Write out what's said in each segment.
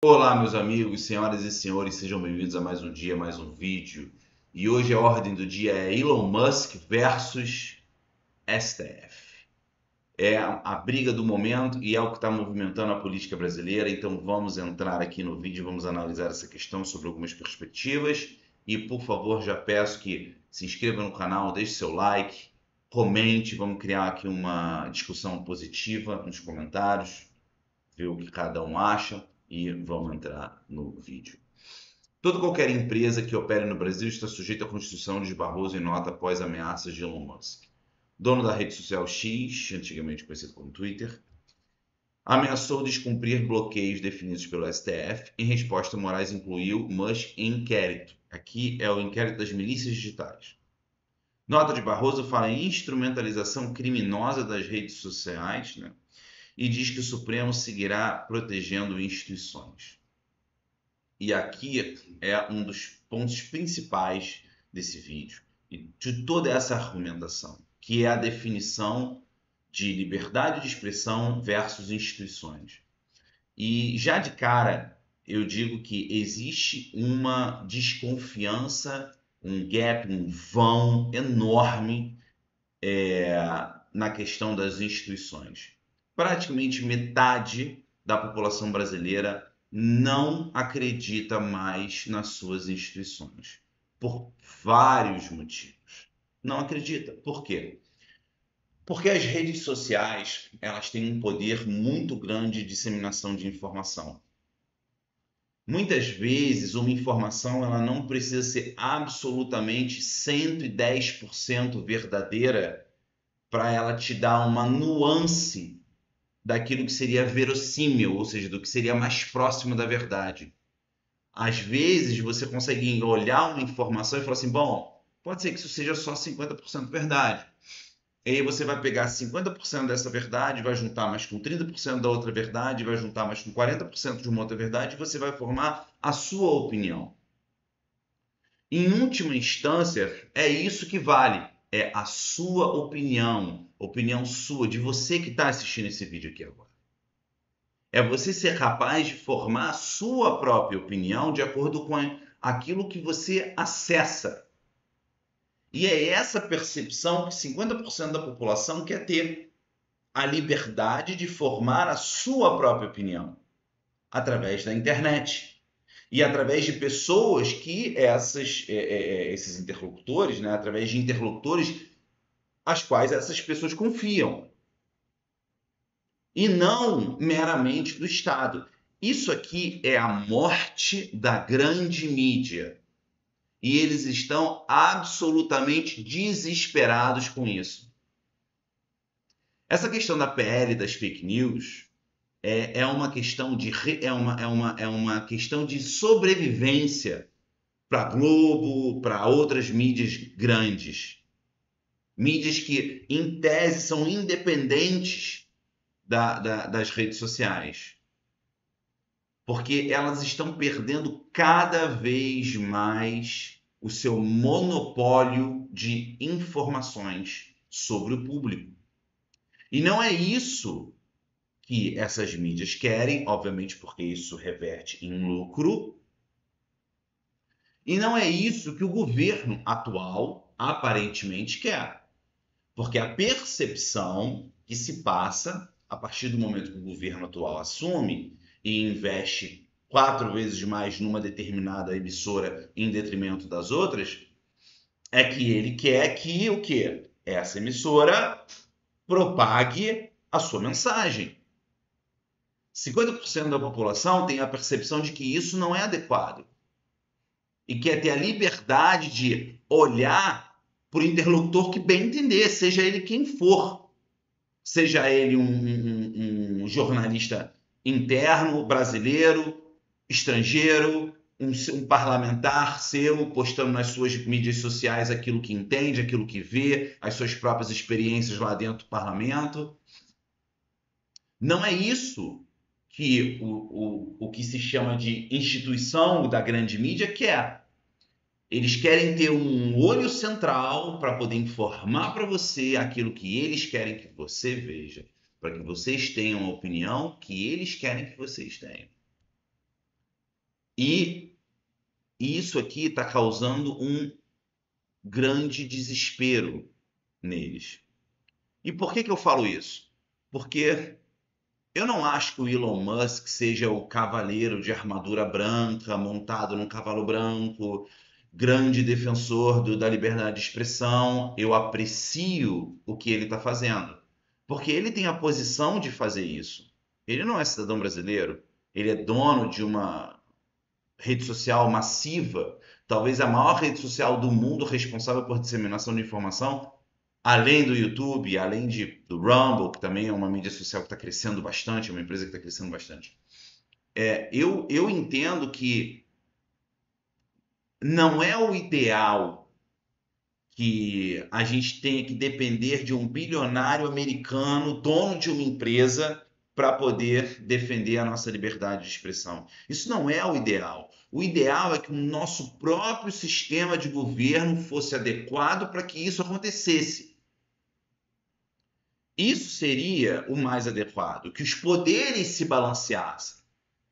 Olá, meus amigos, senhoras e senhores, sejam bem-vindos a mais um dia, mais um vídeo. E hoje a ordem do dia é Elon Musk versus STF. É a briga do momento e é o que está movimentando a política brasileira. Então vamos entrar aqui no vídeo, vamos analisar essa questão sobre algumas perspectivas. E por favor, já peço que se inscreva no canal, deixe seu like, comente, vamos criar aqui uma discussão positiva nos comentários, ver o que cada um acha e vamos entrar no vídeo. Toda qualquer empresa que opere no Brasil está sujeita à Constituição de Barroso em nota após ameaças de Elon Musk. Dono da rede social X, antigamente conhecido como Twitter, ameaçou descumprir bloqueios definidos pelo STF. Em resposta, Moraes incluiu Musk em inquérito. Aqui é o inquérito das milícias digitais. Nota de Barroso fala em instrumentalização criminosa das redes sociais, né? E diz que o Supremo seguirá protegendo instituições. E aqui é um dos pontos principais desse vídeo e de toda essa argumentação, que é a definição de liberdade de expressão versus instituições. E já de cara eu digo que existe uma desconfiança, um gap, um vão enorme na questão das instituições. Praticamente metade da população brasileira não acredita mais nas suas instituições, por vários motivos. Não acredita. Por quê? Porque as redes sociais, elas têm um poder muito grande de disseminação de informação. Muitas vezes uma informação ela não precisa ser absolutamente 110% verdadeira para ela te dar uma nuance daquilo que seria verossímil, ou seja, do que seria mais próximo da verdade. Às vezes você consegue olhar uma informação e falar assim, bom, pode ser que isso seja só 50% verdade. E aí você vai pegar 50% dessa verdade, vai juntar mais com 30% da outra verdade, vai juntar mais com 40% de uma outra verdade, e você vai formar a sua opinião. Em última instância, é isso que vale. É a sua opinião sua, de você que está assistindo esse vídeo aqui agora. É você ser capaz de formar a sua própria opinião de acordo com aquilo que você acessa. E é essa percepção que 50% da população quer ter. A liberdade de formar a sua própria opinião através da internet. E através de pessoas que esses interlocutores, né, através de interlocutores as quais essas pessoas confiam. E não meramente do Estado. Isso aqui é a morte da grande mídia. E eles estão absolutamente desesperados com isso. Essa questão da PL das fake news é uma questão de questão de sobrevivência para a Globo, para outras mídias grandes. Mídias que, em tese, são independentes das redes sociais. Porque elas estão perdendo cada vez mais o seu monopólio de informações sobre o público. E não é isso que essas mídias querem, obviamente porque isso reverte em lucro, e não é isso que o governo atual aparentemente quer. Porque a percepção que se passa a partir do momento que o governo atual assume e investe 4 vezes mais numa determinada emissora em detrimento das outras, é que ele quer que o quê? Essa emissora propague a sua mensagem. 50% da população tem a percepção de que isso não é adequado e quer ter a liberdade de olhar para o interlocutor que bem entender, seja ele quem for. Seja ele um jornalista interno, brasileiro, estrangeiro, um parlamentar seu, postando nas suas mídias sociais aquilo que entende, aquilo que vê, as suas próprias experiências lá dentro do parlamento. Não é isso que o que se chama de instituição da grande mídia quer. Eles querem ter um olho central para poder informar para você aquilo que eles querem que você veja, para que vocês tenham a opinião que eles querem que vocês tenham. E isso aqui está causando um grande desespero neles. E por que eu falo isso? Porque eu não acho que o Elon Musk seja o cavaleiro de armadura branca, montado num cavalo branco, grande defensor da liberdade de expressão. Eu aprecio o que ele está fazendo, porque ele tem a posição de fazer isso. Ele não é cidadão brasileiro, ele é dono de uma rede social massiva, talvez a maior rede social do mundo responsável por disseminação de informação, além do YouTube, além do Rumble, que também é uma mídia social que está crescendo bastante, é uma empresa que está crescendo bastante. Eu entendo que não é o ideal que a gente tenha que depender de um bilionário americano, dono de uma empresa, para poder defender a nossa liberdade de expressão. Isso não é o ideal. O ideal é que o nosso próprio sistema de governo fosse adequado para que isso acontecesse. Isso seria o mais adequado, que os poderes se balanceassem,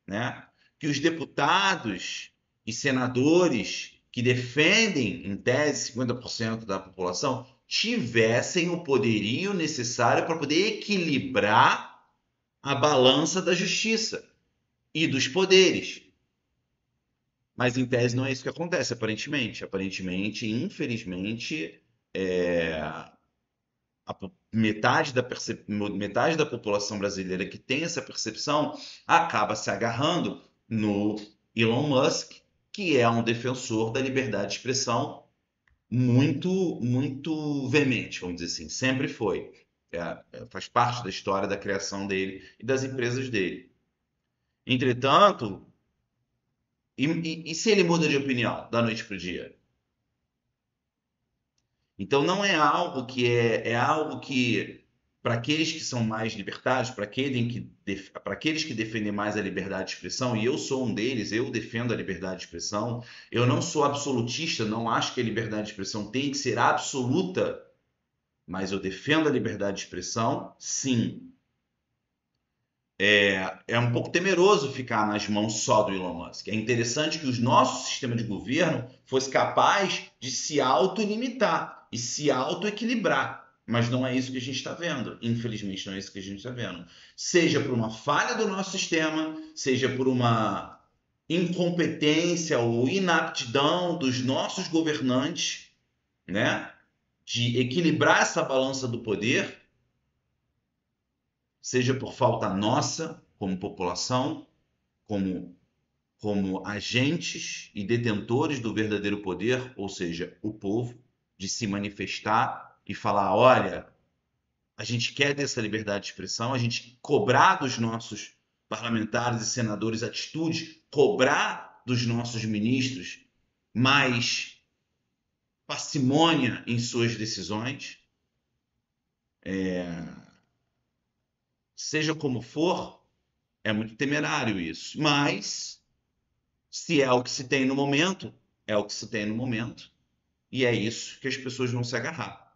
né? Que os deputados e senadores que defendem, em tese, 50% da população, tivessem o poderio necessário para poder equilibrar a balança da justiça e dos poderes. Mas, em tese, não é isso que acontece, aparentemente. Aparentemente, infelizmente, metade da população brasileira que tem essa percepção acaba se agarrando no Elon Musk, que é um defensor da liberdade de expressão muito, muito veemente, vamos dizer assim, sempre foi. Faz parte da história da criação dele e das empresas dele. Entretanto, e se ele muda de opinião da noite para o dia? Então não é algo que é algo que para aqueles que são mais libertários, para aqueles que defendem mais a liberdade de expressão, e eu sou um deles, eu defendo a liberdade de expressão, eu não sou absolutista, não acho que a liberdade de expressão tem que ser absoluta, mas eu defendo a liberdade de expressão, sim. É um pouco temeroso ficar nas mãos só do Elon Musk. É interessante que o nosso sistema de governo fosse capaz de se autolimitar e se autoequilibrar. Mas não é isso que a gente está vendo. Infelizmente, não é isso que a gente está vendo. Seja por uma falha do nosso sistema, seja por uma incompetência ou inaptidão dos nossos governantes, né, de equilibrar essa balança do poder, seja por falta nossa, como população, como agentes e detentores do verdadeiro poder, ou seja, o povo, de se manifestar e falar: olha, a gente quer dessa liberdade de expressão, a gente cobrar dos nossos parlamentares e senadores atitudes, cobrar dos nossos ministros mais parcimônia em suas decisões, seja como for, é muito temerário isso. Mas, se é o que se tem no momento, é o que se tem no momento. E é isso que as pessoas vão se agarrar.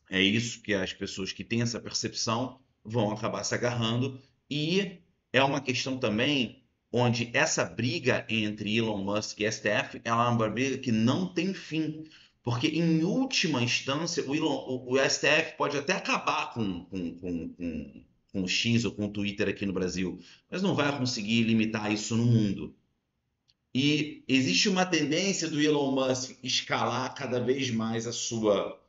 É isso que as pessoas que têm essa percepção vão acabar se agarrando. E é uma questão também onde essa briga entre Elon Musk e STF ela é uma briga que não tem fim. Porque, em última instância, o STF pode até acabar com o X ou com o Twitter aqui no Brasil, mas não vai conseguir limitar isso no mundo. E existe uma tendência do Elon Musk escalar cada vez mais a sua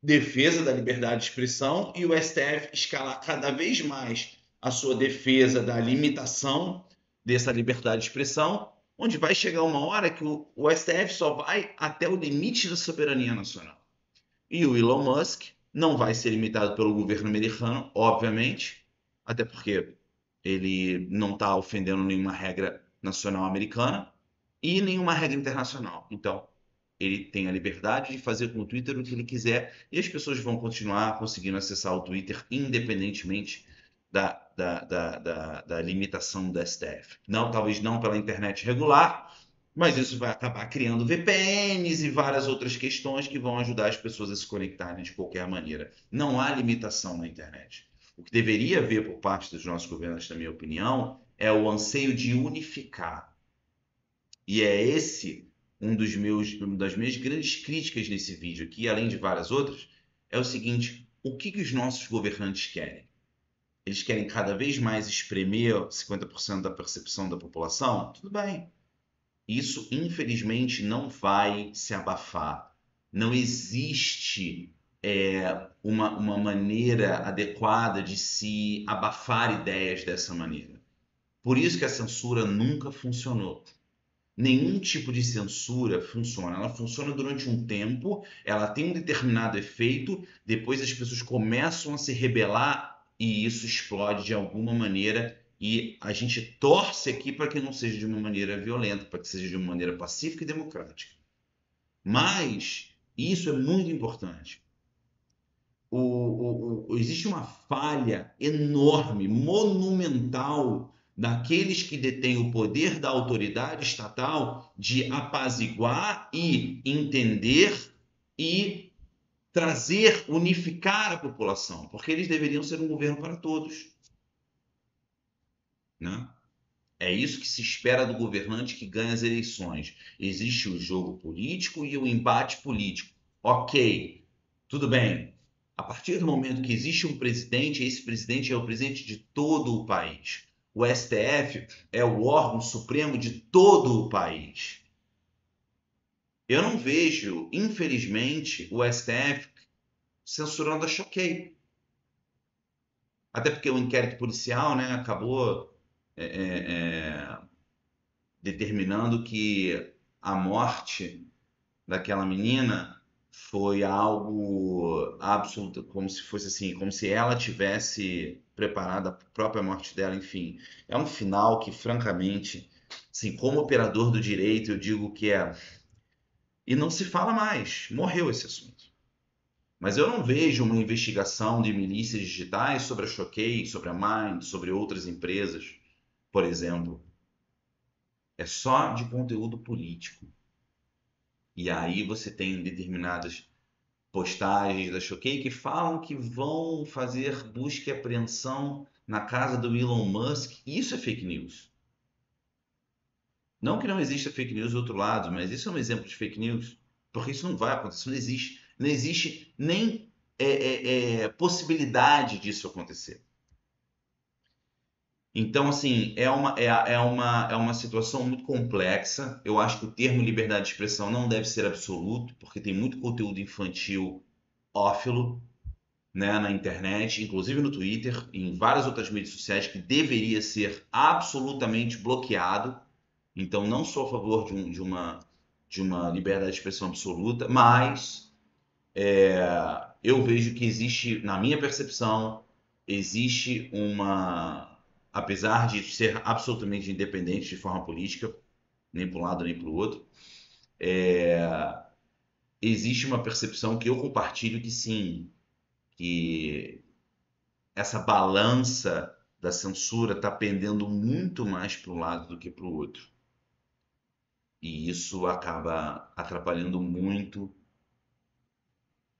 defesa da liberdade de expressão e o STF escalar cada vez mais a sua defesa da limitação dessa liberdade de expressão, onde vai chegar uma hora que o STF só vai até o limite da soberania nacional. E o Elon Musk não vai ser limitado pelo governo americano, obviamente, até porque ele não está ofendendo nenhuma regra nacional americana e nenhuma regra internacional. Então, ele tem a liberdade de fazer com o Twitter o que ele quiser e as pessoas vão continuar conseguindo acessar o Twitter independentemente da limitação do STF. Não, talvez não pela internet regular, mas isso vai acabar criando VPNs e várias outras questões que vão ajudar as pessoas a se conectarem de qualquer maneira. Não há limitação na internet. O que deveria haver por parte dos nossos governos, na minha opinião, é o anseio de unificar. E é esse uma das minhas grandes críticas nesse vídeo aqui, além de várias outras, é o seguinte: o que os nossos governantes querem? Eles querem cada vez mais espremer 50% da percepção da população? Tudo bem. Isso, infelizmente, não vai se abafar. Não existe uma maneira adequada de se abafar ideias dessa maneira. Por isso que a censura nunca funcionou. Nenhum tipo de censura funciona. Ela funciona durante um tempo, ela tem um determinado efeito, depois as pessoas começam a se rebelar e isso explode de alguma maneira. E a gente torce aqui para que não seja de uma maneira violenta, para que seja de uma maneira pacífica e democrática. Mas isso é muito importante. Existe uma falha enorme, monumental, daqueles que detêm o poder da autoridade estatal de apaziguar e entender e trazer, unificar a população, porque eles deveriam ser um governo para todos, né? É isso que se espera do governante que ganha as eleições. Existe o jogo político e o embate político. Ok, tudo bem. A partir do momento que existe um presidente, esse presidente é o presidente de todo o país. O STF é o órgão supremo de todo o país. Eu não vejo, infelizmente, o STF censurando a Choquei. Até porque o inquérito policial, né, acabou é, é, determinando que a morte daquela menina foi algo absoluto, como se fosse assim, como se ela tivesse preparado a própria morte dela, enfim. É um final que, francamente, assim, como operador do direito, eu digo que é. E não se fala mais, morreu esse assunto. Mas eu não vejo uma investigação de milícias digitais sobre a Choquei, sobre a Mind, sobre outras empresas, por exemplo. É só de conteúdo político. E aí você tem determinadas postagens da Choquei que falam que vão fazer busca e apreensão na casa do Elon Musk. Isso é fake news. Não que não exista fake news do outro lado, mas isso é um exemplo de fake news, porque isso não vai acontecer, não existe. Não existe nem possibilidade disso acontecer. Então, assim, é uma situação muito complexa. Eu acho que o termo liberdade de expressão não deve ser absoluto, porque tem muito conteúdo infantil ófilo, né, na internet, inclusive no Twitter e em várias outras mídias sociais, que deveria ser absolutamente bloqueado. Então, não sou a favor de uma liberdade de expressão absoluta, mas eu vejo que existe, na minha percepção, existe uma, apesar de ser absolutamente independente de forma política, nem para um lado nem para o outro, existe uma percepção que eu compartilho que sim, que essa balança da censura está pendendo muito mais para um lado do que para o outro. E isso acaba atrapalhando muito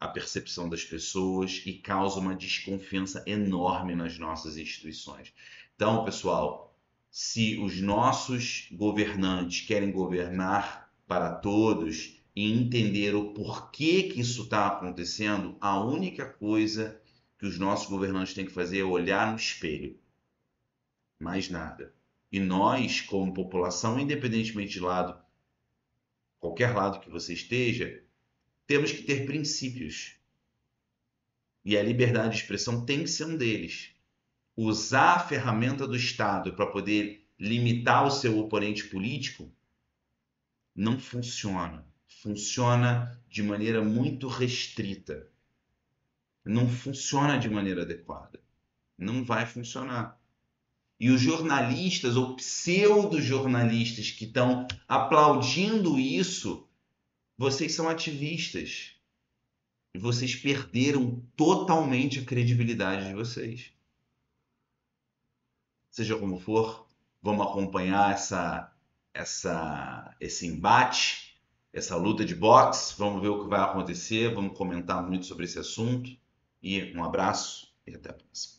a percepção das pessoas e causa uma desconfiança enorme nas nossas instituições. Então, pessoal, se os nossos governantes querem governar para todos e entender o porquê que isso está acontecendo, a única coisa que os nossos governantes têm que fazer é olhar no espelho, mais nada. E nós, como população, independentemente de lado, qualquer lado que você esteja, temos que ter princípios. E a liberdade de expressão tem que ser um deles. Usar a ferramenta do Estado para poder limitar o seu oponente político não funciona. Funciona de maneira muito restrita. Não funciona de maneira adequada. Não vai funcionar. E os jornalistas ou pseudo-jornalistas que estão aplaudindo isso, vocês são ativistas. E vocês perderam totalmente a credibilidade de vocês. Seja como for, vamos acompanhar esse embate, essa luta de boxe, vamos ver o que vai acontecer, vamos comentar muito sobre esse assunto. E um abraço e até a próxima.